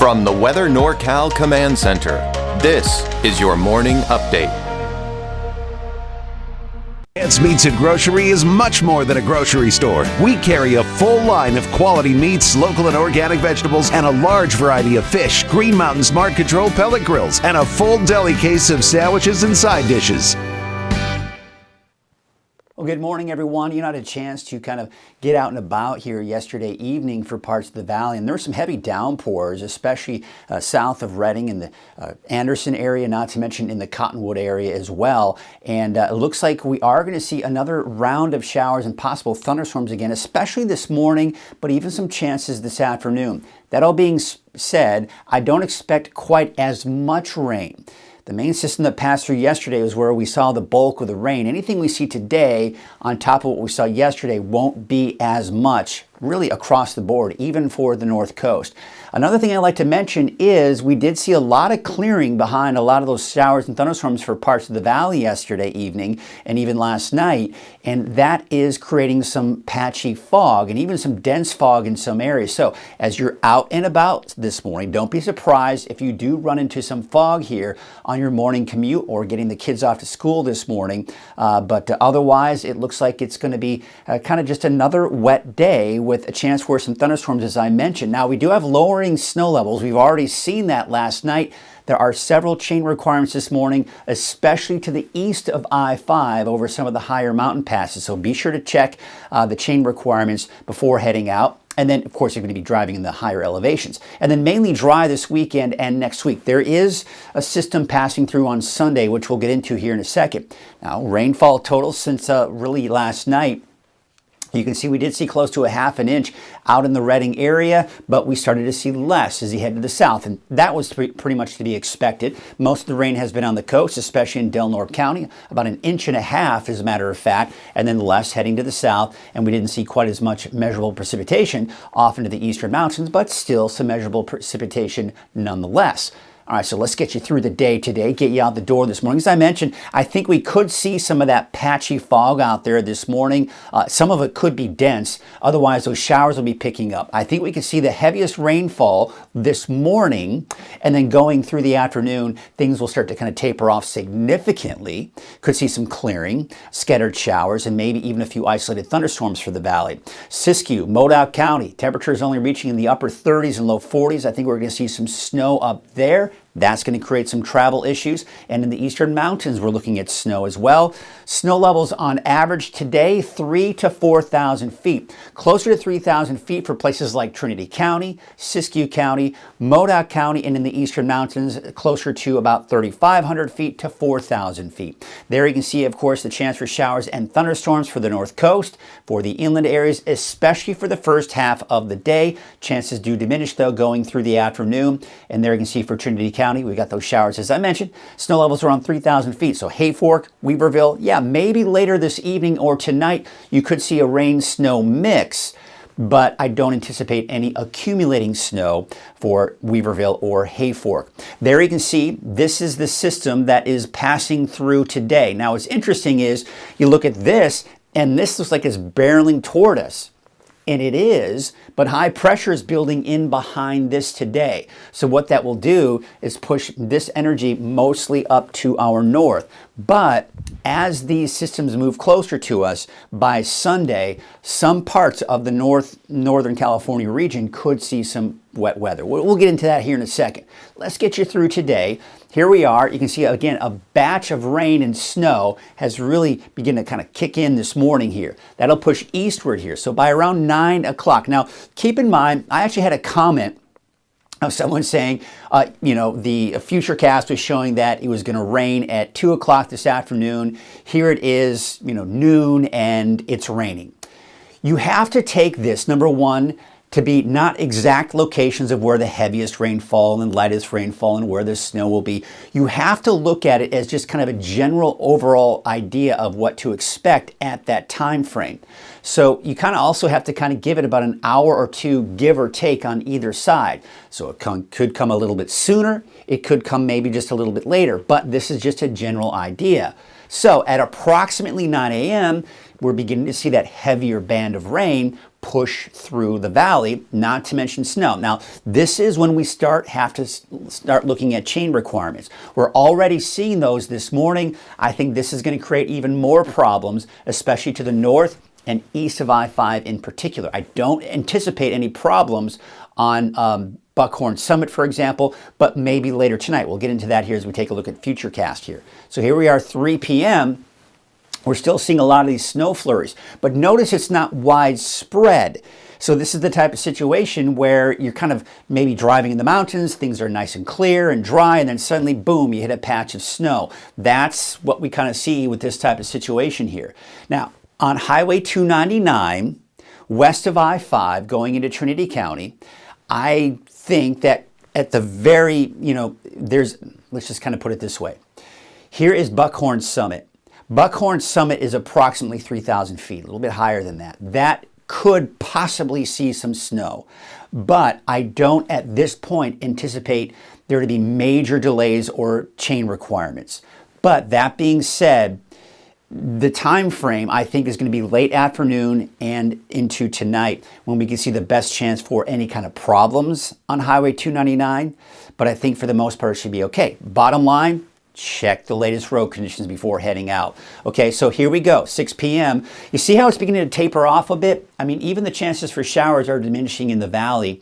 From the Weather NorCal Command Center, this is your morning update. Ants Meats and Grocery is much more than a grocery store. We carry a full line of quality meats, local and organic vegetables, and a large variety of fish, Green Mountain Smart Control pellet grills, and a full deli case of sandwiches and side dishes. Well, good morning, everyone. You had a chance to kind of get out and about here yesterday evening for parts of the valley, and there were some heavy downpours, especially south of Redding in the Anderson area, not to mention in the Cottonwood area as well. And it looks like we are going to see another round of showers and possible thunderstorms again, especially this morning, but even some chances this afternoon. That all being said, I don't expect quite as much rain. The main system that passed through yesterday was where we saw the bulk of the rain. Anything we see today on top of what we saw yesterday won't be as much, really across the board, even for the North Coast. Another thing I'd like to mention is we did see a lot of clearing behind a lot of those showers and thunderstorms for parts of the valley yesterday evening and even last night, and that is creating some patchy fog and even some dense fog in some areas. So as you're out and about this morning, don't be surprised if you do run into some fog here on your morning commute or getting the kids off to school this morning. But otherwise, it looks like it's going to be kind of just another wet day with a chance for some thunderstorms, as I mentioned. Now, we do have lowering snow levels. We've already seen that last night. There are several chain requirements this morning, especially to the east of I-5 over some of the higher mountain passes. So be sure to check the chain requirements before heading out. And then, of course, you're going to be driving in the higher elevations. And then mainly dry this weekend and next week. There is a system passing through on Sunday, which we'll get into here in a second. Now, rainfall totals since really last night. You can see we did see close to a half an inch out in the Redding area, but we started to see less as you head to the south, and that was pretty much to be expected. Most of the rain has been on the coast, especially in Del Norte County, about 1.5 inches, as a matter of fact, and then less heading to the south, and we didn't see quite as much measurable precipitation off into the eastern mountains, but still some measurable precipitation nonetheless. All right, so let's get you through the day today, get you out the door this morning. As I mentioned, I think we could see some of that patchy fog out there this morning. Some of it could be dense. Otherwise, those showers will be picking up. I think we could see the heaviest rainfall this morning, and then going through the afternoon, things will start to kind of taper off significantly. Could see some clearing, scattered showers, and maybe even a few isolated thunderstorms for the valley. Siskiyou, Modoc County, temperatures only reaching in the upper 30s and low 40s. I think we're going to see some snow up there. That's going to create some travel issues. And in the eastern mountains, we're looking at snow as well. Snow levels on average today, 3,000 to 4,000 feet. Closer to 3,000 feet for places like Trinity County, Siskiyou County, Modoc County, and in the eastern mountains, closer to about 3,500 feet to 4,000 feet. There you can see, of course, the chance for showers and thunderstorms for the north coast, for the inland areas, especially for the first half of the day. Chances do diminish, though, going through the afternoon. And there you can see for Trinity County, we got those showers, as I mentioned. Snow levels around 3,000 feet. So Hayfork, Weaverville, yeah, maybe later this evening or tonight, you could see a rain-snow mix, but I don't anticipate any accumulating snow for Weaverville or Hayfork. There you can see this is the system that is passing through today. Now, what's interesting is you look at this, and this looks like it's barreling toward us. And it is, but high pressure is building in behind this today. So what that will do is push this energy mostly up to our north. But as these systems move closer to us by Sunday, some parts of the northern California region could see some wet weather. We'll get into that here in a second. Let's get you through today. Here we are. You can see, again, a batch of rain and snow has really begun to kind of kick in this morning here. That'll push eastward here. So by around 9 o'clock. Now, keep in mind, I actually had a comment of someone saying, the Futurecast was showing that it was going to rain at 2 o'clock this afternoon. Here it is, noon, and it's raining. You have to take this, number one, to be not exact locations of where the heaviest rainfall and lightest rainfall and where the snow will be. You have to look at it as just kind of a general overall idea of what to expect at that time frame. So you kind of also have to kind of give it about an hour or two, give or take, on either side. So it could come a little bit sooner. It could come maybe just a little bit later, but this is just a general idea. So at approximately 9 a.m., we're beginning to see that heavier band of rain push through the valley, not to mention snow. Now, this is when we have to start looking at chain requirements. We're already seeing those this morning. I think this is going to create even more problems, especially to the north and east of I-5 in particular. I don't anticipate any problems on Buckhorn Summit, for example, but maybe later tonight. We'll get into that here as we take a look at Futurecast here. So here we are, 3 p.m. We're still seeing a lot of these snow flurries, but notice it's not widespread. So this is the type of situation where you're kind of maybe driving in the mountains, things are nice and clear and dry, and then suddenly, boom, you hit a patch of snow. That's what we kind of see with this type of situation here. Now, on Highway 299, west of I-5, going into Trinity County, I think that at the very, let's just kind of put it this way. Here is Buckhorn Summit. Buckhorn Summit is approximately 3,000 feet, a little bit higher than that. That could possibly see some snow, but I don't at this point anticipate there to be major delays or chain requirements. But that being said, the time frame I think is going to be late afternoon and into tonight when we can see the best chance for any kind of problems on Highway 299. But I think for the most part it should be okay. Bottom line, check the latest road conditions before heading out. Okay, so here we go, 6 p.m. You see how it's beginning to taper off a bit? I mean, even the chances for showers are diminishing in the valley.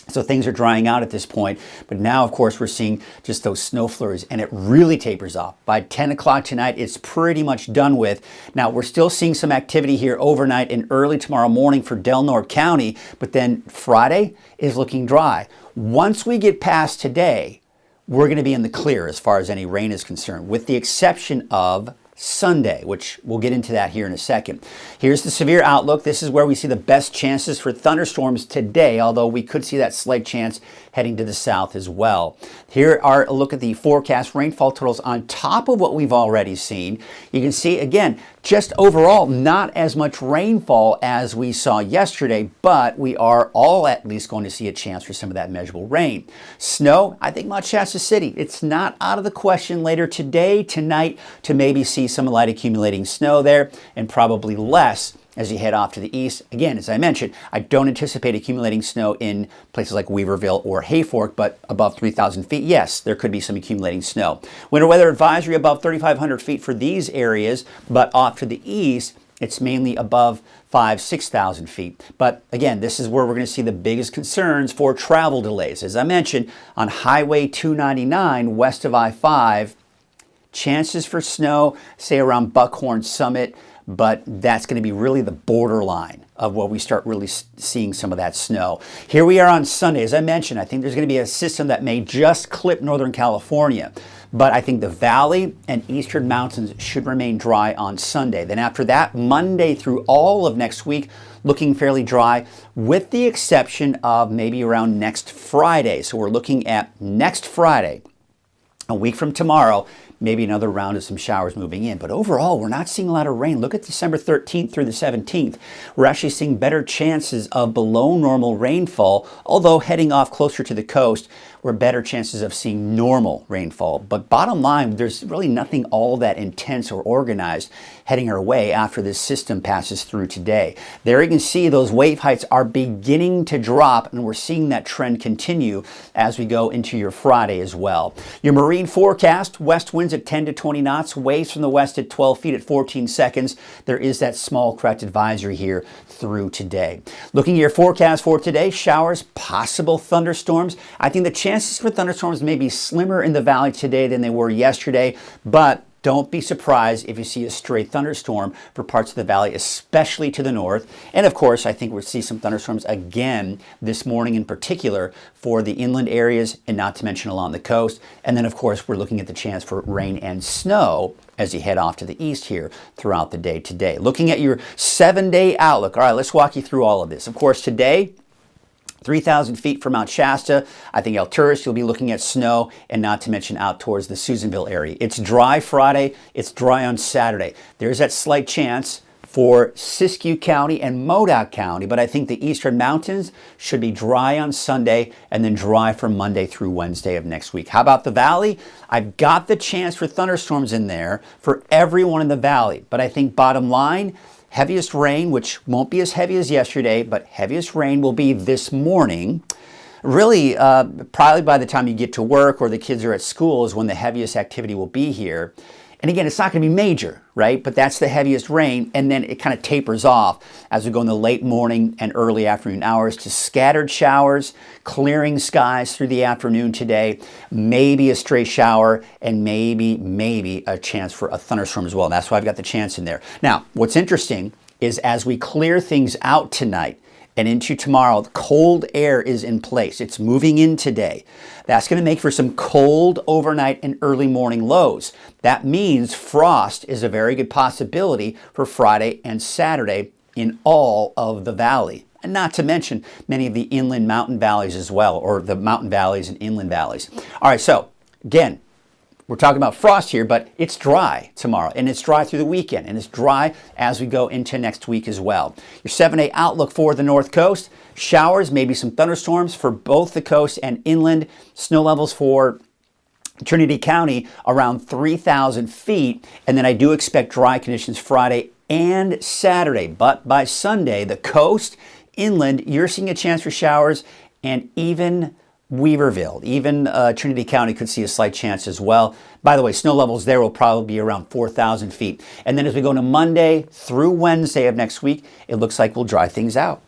So things are drying out at this point. But now, of course, we're seeing just those snow flurries, and it really tapers off. By 10 o'clock tonight, it's pretty much done with. Now, we're still seeing some activity here overnight and early tomorrow morning for Delnor County, but then Friday is looking dry. Once we get past today, we're going to be in the clear as far as any rain is concerned, with the exception of Sunday, which we'll get into that here in a second. Here's the severe outlook. This is where we see the best chances for thunderstorms today, although we could see that slight chance heading to the south as well. Here are a look at the forecast rainfall totals on top of what we've already seen. You can see, again, just overall, not as much rainfall as we saw yesterday, but we are all at least going to see a chance for some of that measurable rain. Snow, I think Mount Shasta City, it's not out of the question later today, tonight, to maybe see some light accumulating snow there, and probably less as you head off to the east. Again, as I mentioned, I don't anticipate accumulating snow in places like Weaverville or Hayfork, but above 3,000 feet, yes, there could be some accumulating snow. Winter weather advisory above 3,500 feet for these areas, but off to the east, it's mainly above 6,000 feet. But again, this is where we're going to see the biggest concerns for travel delays. As I mentioned, on Highway 299 west of I-5, chances for snow, say around Buckhorn Summit, but that's going to be really the borderline of where we start really seeing some of that snow. Here we are on Sunday. As I mentioned, I think there's going to be a system that may just clip Northern California, but I think the valley and eastern mountains should remain dry on Sunday. Then after that, Monday through all of next week, looking fairly dry, with the exception of maybe around next Friday. So we're looking at next Friday, a week from tomorrow, maybe another round of some showers moving in. But overall, we're not seeing a lot of rain. Look at December 13th through the 17th. We're actually seeing better chances of below normal rainfall, although heading off closer to the coast, we're better chances of seeing normal rainfall. But bottom line, there's really nothing all that intense or organized heading our way after this system passes through today. There you can see those wave heights are beginning to drop, and we're seeing that trend continue as we go into your Friday as well. Your marine forecast, west winds at 10 to 20 knots, waves from the west at 12 feet at 14 seconds. There is that small correct advisory here through today. Looking at your forecast for today, showers, possible thunderstorms. I think the chances for thunderstorms may be slimmer in the valley today than they were yesterday, but don't be surprised if you see a stray thunderstorm for parts of the valley, especially to the north. And of course, I think we'll see some thunderstorms again this morning in particular for the inland areas, and not to mention along the coast. And then of course, we're looking at the chance for rain and snow as you head off to the east here throughout the day today. Looking at your 7-day outlook. All right, let's walk you through all of this. Of course, today, 3,000 feet from Mount Shasta. I think El Tourist, you'll be looking at snow, and not to mention out towards the Susanville area. It's dry Friday. It's dry on Saturday. There's that slight chance for Siskiyou County and Modoc County, but I think the eastern mountains should be dry on Sunday and then dry from Monday through Wednesday of next week. How about the valley? I've got the chance for thunderstorms in there for everyone in the valley, but I think bottom line, Heaviest rain, which won't be as heavy as yesterday, but heaviest rain will be this morning. Really, probably by the time you get to work or the kids are at school is when the heaviest activity will be here. And again, it's not going to be major, right? But that's the heaviest rain, and then it kind of tapers off as we go in the late morning and early afternoon hours to scattered showers, clearing skies through the afternoon today, maybe a stray shower, and maybe a chance for a thunderstorm as well. That's why I've got the chance in there. Now, what's interesting is as we clear things out tonight, and into tomorrow, the cold air is in place. It's moving in today. That's going to make for some cold overnight and early morning lows. That means frost is a very good possibility for Friday and Saturday in all of the valley. And not to mention many of the inland mountain valleys as well, or the mountain valleys and inland valleys. All right, so again, we're talking about frost here, but it's dry tomorrow, and it's dry through the weekend, and it's dry as we go into next week as well. Your 7-day outlook for the North Coast, showers, maybe some thunderstorms for both the coast and inland. Snow levels for Trinity County around 3,000 feet, and then I do expect dry conditions Friday and Saturday. But by Sunday, the coast, inland, you're seeing a chance for showers, and even Weaverville, even Trinity County could see a slight chance as well. By the way, snow levels there will probably be around 4,000 feet. And then as we go into Monday through Wednesday of next week, it looks like we'll dry things out.